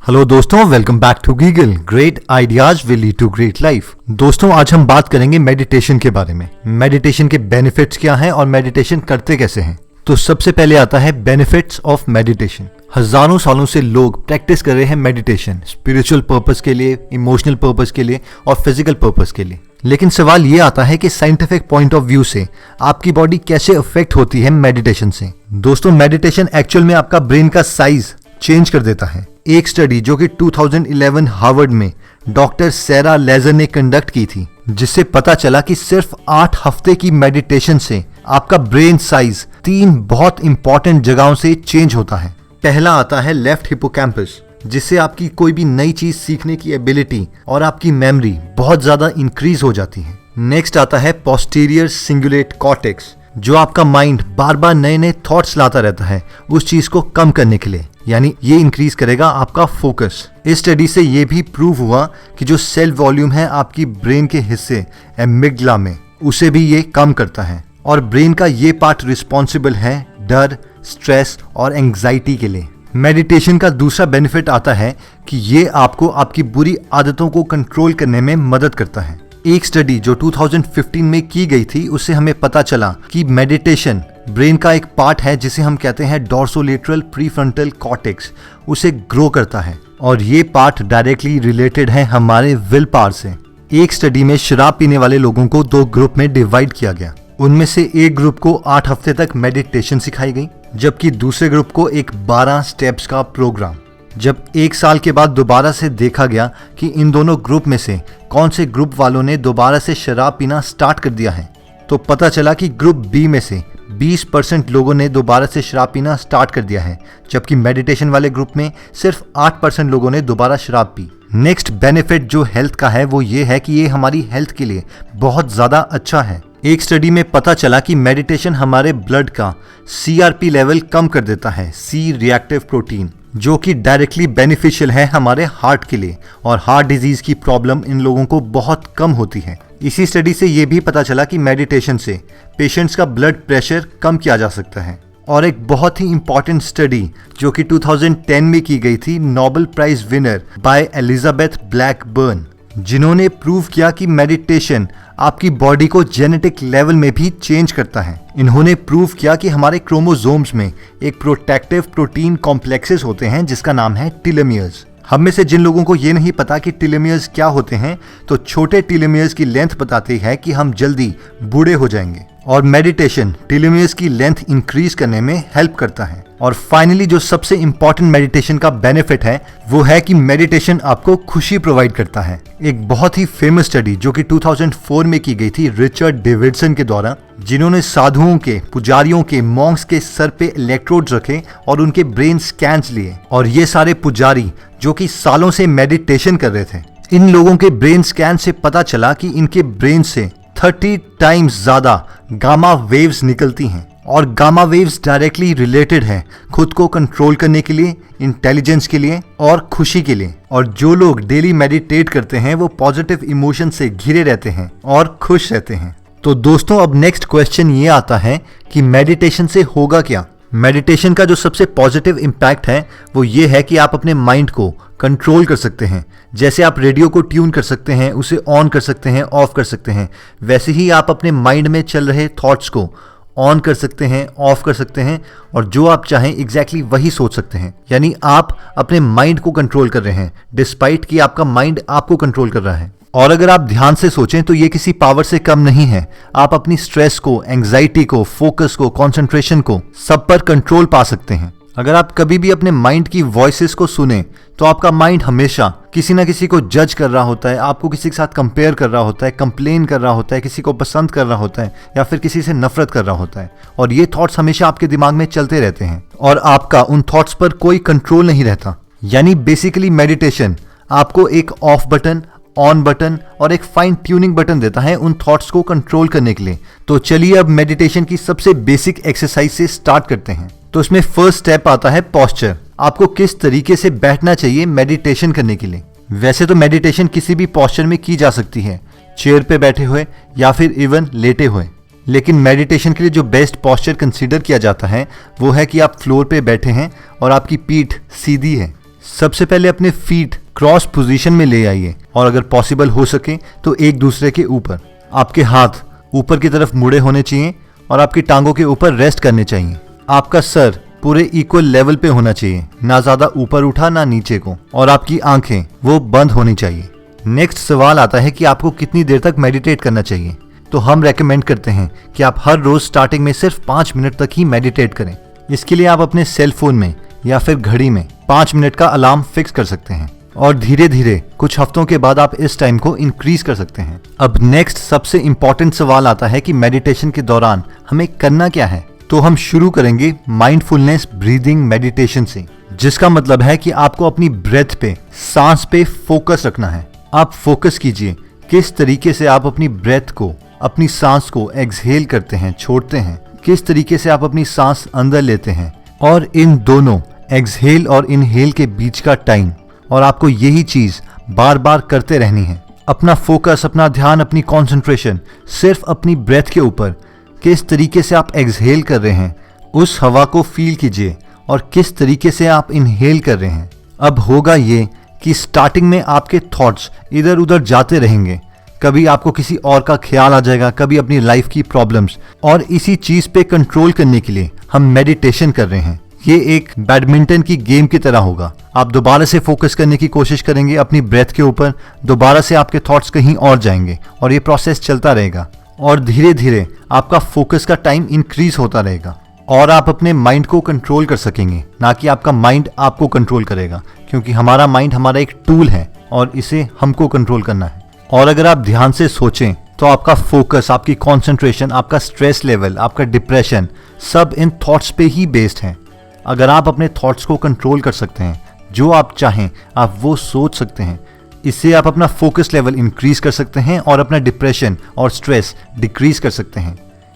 Hello दोस्तों, welcome back to गीगल। Great ideas will lead to great life. दोस्तों, आज हम बात करेंगे मेडिटेशन के बारे में। मेडिटेशन के बेनिफिट्स क्या हैं और मेडिटेशन करते कैसे हैं। तो सबसे पहले आता है बेनिफिट्स ऑफ मेडिटेशन। हजारों सालों से लोग प्रैक्टिस कर रहे हैं मेडिटेशन, स्पिरिचुअल पर्पस के लिए, इमोशनल पर्पस के लिए और फिजिकल पर्पस के लिए। लेकिन सवाल ये आता है कि साइंटिफिक पॉइंट ऑफ व्यू से आपकी बॉडी कैसे अफेक्ट होती है मेडिटेशन से। दोस्तों, मेडिटेशन एक्चुअल में आपका ब्रेन का साइज चेंज कर देता है। एक स्टडी जो कि 2011 हार्वर्ड में डॉक्टर सैरा लेजर ने कंडक्ट की थी, जिससे पता चला कि सिर्फ 8 हफ्ते की मेडिटेशन से आपका ब्रेन साइज 3 बहुत इंपॉर्टेंट जगहों से चेंज होता है। पहला आता है लेफ्ट हिपोकैम्पस, जिससे आपकी कोई भी नई चीज सीखने की एबिलिटी और आपकी मेमोरी बहुत ज्यादा इंक्रीज हो जाती है। नेक्स्ट आता है पोस्टीरियर सिंगुलेट कॉर्टेक्स, जो आपका माइंड बार बार नए नए थॉट्स लाता रहता है उस चीज को कम करने के लिए, यानी ये इंक्रीज करेगा आपका फोकस। इस स्टडी से ये भी प्रूव हुआ कि जो सेल वॉल्यूम है आपकी ब्रेन के हिस्से एमिग्डला में, उसे भी ये कम करता है। और ब्रेन का ये पार्ट रिस्पॉन्सिबल है डर, स्ट्रेस और एंग्जाइटी के लिए। मेडिटेशन का दूसरा बेनिफिट आता है कि ये आपको आपकी बुरी आदतों को कंट्रोल करने में मदद करता है। एक स्टडी जो 2015 में की गई थी, उससे हमें पता चला कि मेडिटेशन ब्रेन का एक पार्ट है जिसे हम कहते हैं डोर्सोलेटरल प्रीफ्रंटल कॉर्टेक्स, उसे ग्रो करता है और ये पार्ट डायरेक्टली रिलेटेड है हमारे विल पावर से। एक स्टडी में शराब पीने वाले लोगों को 2 ग्रुप में डिवाइड किया गया। उनमें से एक ग्रुप को 8 हफ्ते तक मेडिटेशन सिखाई गई, जबकि दूसरे ग्रुप को एक 12 स्टेप्स का प्रोग्राम। जब 1 साल के बाद दोबारा से देखा गया कि इन दोनों ग्रुप में से कौन से ग्रुप वालों ने दोबारा से शराब पीना स्टार्ट कर दिया है, तो पता चला कि ग्रुप बी में से 20% लोगों ने दोबारा से शराब पीना स्टार्ट कर दिया है, जबकि मेडिटेशन वाले ग्रुप में सिर्फ 8% लोगों ने दोबारा शराब पी। नेक्स्ट बेनिफिट जो हेल्थ का है वो ये है कि ये हमारी हेल्थ के लिए बहुत ज्यादा अच्छा है। एक स्टडी में पता चला कि मेडिटेशन हमारे ब्लड का CRP लेवल कम कर देता है, सी रिएक्टिव प्रोटीन, जो कि डायरेक्टली बेनिफिशियल है हमारे हार्ट के लिए, और हार्ट डिजीज की प्रॉब्लम इन लोगों को बहुत कम होती है। इसी स्टडी से ये भी पता चला कि मेडिटेशन से पेशेंट्स का ब्लड प्रेशर कम किया जा सकता है। और एक बहुत ही इंपॉर्टेंट स्टडी जो कि 2010 में की गई थी, Nobel prize winner by Elizabeth Blackburn, जिन्होंने प्रूव किया कि मेडिटेशन आपकी बॉडी को जेनेटिक लेवल में भी चेंज करता है। इन्होंने प्रूव किया कि हमारे क्रोमोसोम्स में एक प्रोटेक्टिव प्रोटीन कॉम्प्लेक्सेस होते हैं जिसका नाम है टेलोमियर्स। हम में से जिन लोगों को ये नहीं पता कि टेलोमियर्स क्या होते हैं, तो छोटे टेलोमियर्स की लेंथ बताती है कि हम जल्दी बूढ़े हो जाएंगे, और मेडिटेशन टेलोमियर्स की लेंथ इंक्रीज करने में हेल्प करता है। और फाइनली जो सबसे इंपॉर्टेंट मेडिटेशन का बेनिफिट है वो है कि मेडिटेशन आपको खुशी प्रोवाइड करता है। एक बहुत ही फेमस स्टडी जो कि 2004 में की गई थी रिचर्ड डेविडसन के द्वारा, जिन्होंने साधुओं के, पुजारियों के, मॉन्क्स के सर पे इलेक्ट्रोड्स रखे और उनके ब्रेन स्कैन्स लिए, और ये सारे पुजारी जो कि सालों से मेडिटेशन कर रहे थे, इन लोगों के ब्रेन स्कैन से पता चला कि इनके ब्रेन से 30 टाइम्स ज्यादा गामा वेव्स निकलती हैं, और गामा वेव्स डायरेक्टली रिलेटेड है खुद को कंट्रोल करने के लिए, इंटेलिजेंस के लिए और खुशी के लिए। और जो लोग डेली मेडिटेट करते हैं वो पॉजिटिव इमोशन से घिरे रहते हैं और खुश रहते हैं। तो दोस्तों, अब नेक्स्ट क्वेश्चन ये आता है कि मेडिटेशन से होगा क्या। मेडिटेशन का जो सबसे पॉजिटिव इम्पैक्ट है वो ये है कि आप अपने माइंड को कंट्रोल कर सकते हैं। जैसे आप रेडियो को ट्यून कर सकते हैं, उसे ऑन कर सकते हैं, ऑफ कर सकते हैं, वैसे ही आप अपने माइंड में चल रहे थॉट्स को ऑन कर सकते हैं, ऑफ कर सकते हैं, और जो आप चाहें एग्जैक्टली वही सोच सकते हैं। यानी आप अपने माइंड को कंट्रोल कर रहे हैं डिस्पाइट कि आपका माइंड आपको कंट्रोल कर रहा है। और अगर आप ध्यान से सोचें तो ये किसी पावर से कम नहीं है। आप अपनी स्ट्रेस को, एंग्जाइटी को, फोकस को, कंसंट्रेशन को, सब पर कंट्रोल पा सकते हैं। अगर आप कभी भी अपने माइंड की वॉइसेस को सुने तो आपका माइंड हमेशा किसी ना किसी को जज कर रहा होता है, आपको किसी के साथ कंपेयर कर रहा होता है, कंप्लेन कर रहा होता है, किसी को पसंद कर रहा होता है, या फिर किसी से नफरत कर रहा होता है, और ये थॉट्स हमेशा आपके दिमाग में चलते रहते हैं और आपका उन थॉट्स पर कोई कंट्रोल नहीं रहता। यानी बेसिकली मेडिटेशन आपको एक ऑफ बटन, ऑन बटन और एक फाइन ट्यूनिंग बटन देता है उन थॉट्स को कंट्रोल करने के लिए। तो चलिए अब मेडिटेशन की सबसे बेसिक एक्सरसाइज से स्टार्ट करते हैं। तो इसमें फर्स्ट स्टेप आता है पोस्चर। आपको किस तरीके से बैठना चाहिए मेडिटेशन करने के लिए। वैसे तो मेडिटेशन किसी भी पोस्चर में की जा सकती है, चेयर पे बैठे हुए या फिर इवन लेटे हुए, लेकिन मेडिटेशन के लिए जो बेस्ट पोस्चर कंसीडर किया जाता है वो है कि आप फ्लोर पे बैठे हैं और आपकी पीठ सीधी है। सबसे पहले अपने फीट क्रॉस पोजीशन में ले आइए और अगर पॉसिबल हो सके तो एक दूसरे के ऊपर। आपके हाथ ऊपर की तरफ मुड़े होने चाहिए और आपकी टांगों के ऊपर रेस्ट करने चाहिए। आपका सर पूरे इक्वल लेवल पे होना चाहिए, ना ज्यादा ऊपर उठा ना नीचे को, और आपकी आंखें वो बंद होनी चाहिए। नेक्स्ट सवाल आता है कि आपको कितनी देर तक मेडिटेट करना चाहिए। तो हम रेकमेंड करते हैं कि आप हर रोज स्टार्टिंग में सिर्फ 5 मिनट तक ही मेडिटेट करें। इसके लिए आप अपने सेल फोन में या फिर घड़ी में 5 मिनट का अलार्म फिक्स कर सकते हैं और धीरे धीरे कुछ हफ्तों के बाद आप इस टाइम को इंक्रीज कर सकते हैं। अब नेक्स्ट सबसे इंपॉर्टेंट सवाल आता है कि मेडिटेशन के दौरान हमें करना क्या है। तो हम शुरू करेंगे माइंडफुलनेस ब्रीदिंग मेडिटेशन से, जिसका मतलब है कि आपको अपनी ब्रेथ पे, सांस पे फोकस रखना है। आप फोकस कीजिए किस तरीके से आप अपनी ब्रेथ को, अपनी सांस को एक्सहेल करते हैं, छोड़ते हैं, किस तरीके से आप अपनी सांस अंदर लेते हैं, और इन दोनों एक्सहेल और इनहेल के बीच का टाइम। और आपको यही चीज बार बार करते रहनी है। अपना फोकस, अपना ध्यान, अपनी कंसंट्रेशन सिर्फ अपनी ब्रेथ के ऊपर, किस तरीके से आप एक्सहेल कर रहे हैं उस हवा को फील कीजिए और किस तरीके से आप इनहेल कर रहे हैं। अब होगा ये कि स्टार्टिंग में आपके थॉट्स इधर उधर जाते रहेंगे, कभी आपको किसी और का ख्याल आ जाएगा, कभी अपनी लाइफ की प्रॉब्लम्स, और इसी चीज पे कंट्रोल करने के लिए हम मेडिटेशन कर रहे हैं। ये एक बैडमिंटन की गेम की तरह होगा। आप दोबारा से फोकस करने की कोशिश करेंगे अपनी ब्रेथ के ऊपर, दोबारा से आपके थॉट्स कहीं और जाएंगे और ये प्रोसेस चलता रहेगा और धीरे धीरे आपका फोकस का टाइम इंक्रीज होता रहेगा और आप अपने माइंड को कंट्रोल कर सकेंगे, ना कि आपका माइंड आपको कंट्रोल करेगा, क्योंकि हमारा माइंड हमारा एक टूल है और इसे हमको कंट्रोल करना है। और अगर आप ध्यान से सोचें तो आपका फोकस, आपकी कंसंट्रेशन, आपका स्ट्रेस लेवल, आपका डिप्रेशन सब इन थॉट्स पे ही बेस्ड है। अगर आप अपने थॉट्स को कंट्रोल कर सकते हैं, जो आप चाहें आप वो सोच सकते हैं, इससे आप अपना फोकस लेवल इंक्रीज कर सकते हैं और अपना डिप्रेशन और स्ट्रेस डिक्रीज कर सकते हैं।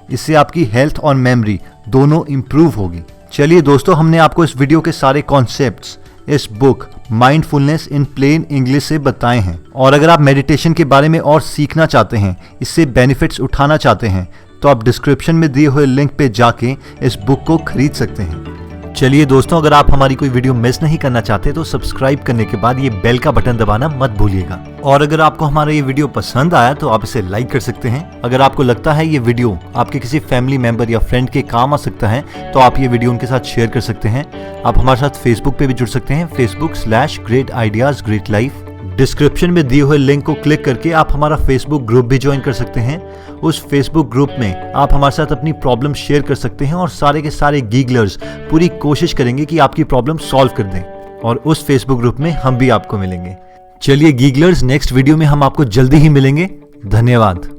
इससे आपकी हेल्थ और मेमोरी दोनों इंप्रूव होगी। चलिए दोस्तों, हमने आपको इस वीडियो के सारे कॉन्सेप्ट्स इस बुक माइंडफुलनेस इन प्लेन इंग्लिश से बताए हैं। और अगर आप मेडिटेशन के बारे में और सीखना चाहते हैं, इससे बेनिफिट्स उठाना चाहते हैं, तो आप डिस्क्रिप्शन में दिए हुए लिंक पे जाके इस बुक को खरीद सकते हैं। चलिए दोस्तों, अगर आप हमारी कोई वीडियो मिस नहीं करना चाहते तो सब्सक्राइब करने के बाद ये बेल का बटन दबाना मत भूलिएगा। और अगर आपको हमारा ये वीडियो पसंद आया तो आप इसे लाइक कर सकते हैं। अगर आपको लगता है ये वीडियो आपके किसी फैमिली मेंबर या फ्रेंड के काम आ सकता है तो आप ये वीडियो उनके साथ शेयर कर सकते हैं। आप हमारे साथ फेसबुक पे भी जुड़ सकते हैं, Facebook/Great Ideas Great Life। Description में दिए हुए लिंक को क्लिक करके आप हमारा फेसबुक ग्रुप भी ज्वाइन कर सकते हैं। उस फेसबुक ग्रुप में आप हमारे साथ अपनी प्रॉब्लम शेयर कर सकते हैं और सारे के सारे गीगलर्स पूरी कोशिश करेंगे कि आपकी प्रॉब्लम सॉल्व कर दें, और उस फेसबुक ग्रुप में हम भी आपको मिलेंगे। चलिए गीगलर्स, नेक्स्ट वीडियो में हम आपको जल्दी ही मिलेंगे। धन्यवाद।